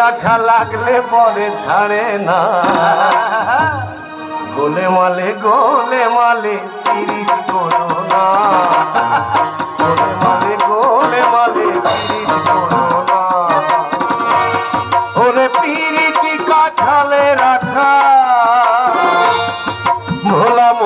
আঠা লাগলে পরে ছাড়ে না, গোলে মালে তিরিশ করো না, গোলে মালে তিরিশ করো না। ওরে পিরিতি কাঠালের আঠা ভোলাম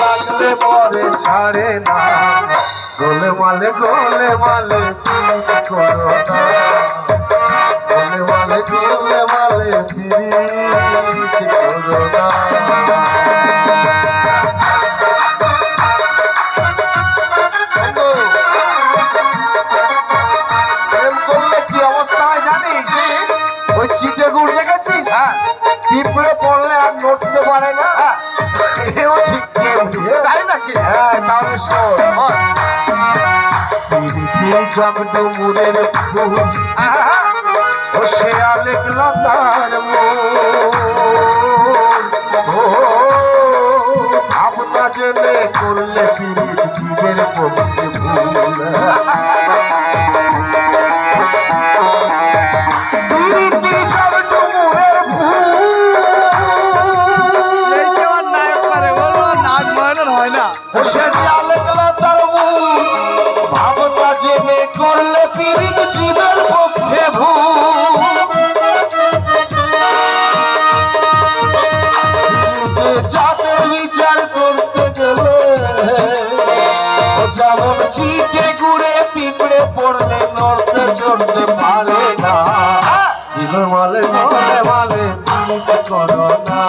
লাগলে পরে ছাড়ে না, গোলে মালে করো না, গোলে মালে পিরিতি করো না। কি অবস্থা হয় জানিস? ওই চিটে গুড় দেখেছিস? পিঁপড়ে পড়লে আর নড়তে পারে না, এও ঠিক তাই নাকি? হ্যাঁ, তাহলে জগডুমুরের ফুল ও সে আলেক লতার ভাবনা জেলে করলে পিরিত জীবের পক্ষে ভুল। ভাবনা জেনে করলে পীড়িত জীবের পক্ষে ভুল। জাতের বিচার করতে গেলে যেমন চিটে গুড়ে পিঁপড়ে পড়লে নড়তে চড়তে পারে না, গোলে মালে পীড়িত করো না,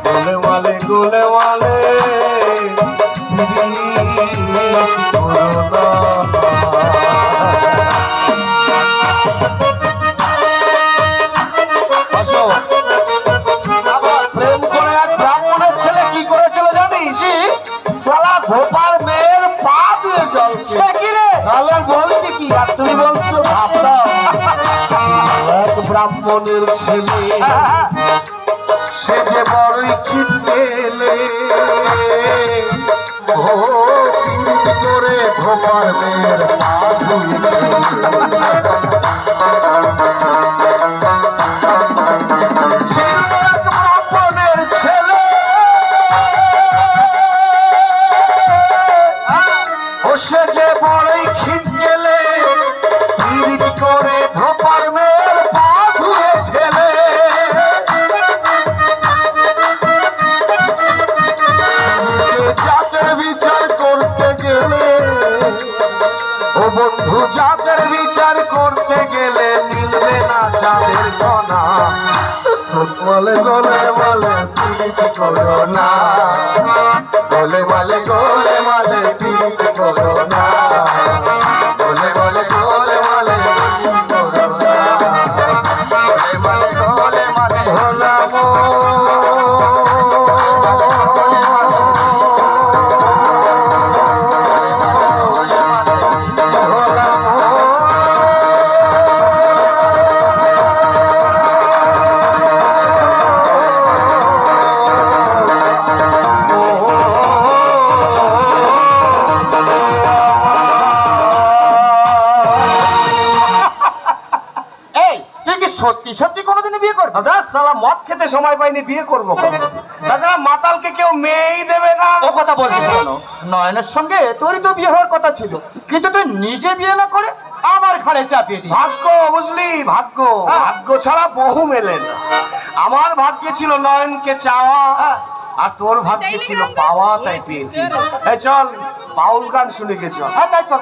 গোলে মালে প্রেম করে এক ব্রাহ্মণের ছেলে কি করেছিল জানিস? সালা ভোপার মেয়ের পা দিয়ে জল তাহলে বলছি কি, আর তুমি বলছো ভাবলাম। এক ব্রাহ্মণের ছেলে সে যে বড়ই খিটকেলে, ও পিরিত করে ভোপার মেয়ের পা ধুয়ে ব্রাহ্মণের ছেলে ও সে যে বড়ই খিটকেলে, পিরিত করে ভোপার মেয়ের পা ধুয়ে ফেলে। জাতের বিচার করতে গেলে ও বন্ধু, জাতের বিচার করতে গেলে মিলবে না যাদের কণা, গোলে পিরিত করো না, গোলে মালে পিরিত করো না, গোলে মালে পিরিত করো না, গোলে মালে ভোলাম। সত্যি সত্যি কোনোদিনই বিয়ে করবো? সালা মদ খেতে সময় পাইনি, বিয়ে করবো? তাছাড়া মাতালকে কেউ মেয়েই দেবে না। ও কথা বলছিস কেন? নয়নের সঙ্গে তোরই তো বিয়ে হওয়ার কথা ছিল, কিন্তু তুই নিজে বিয়ে না করে আমার ঘাড়ে চাপিয়ে দিই। ভাগ্য বুঝলি, ভাগ্য ছাড়া বহু মেলে না। আমার ভাগ্যে ছিল নয়নকে চাওয়া, আর তোর ভাগ্যে ছিল পাওয়া, তাই পেয়েছি। চল বাউল গান শুনে গে চল। হ্যাঁ তাই চল।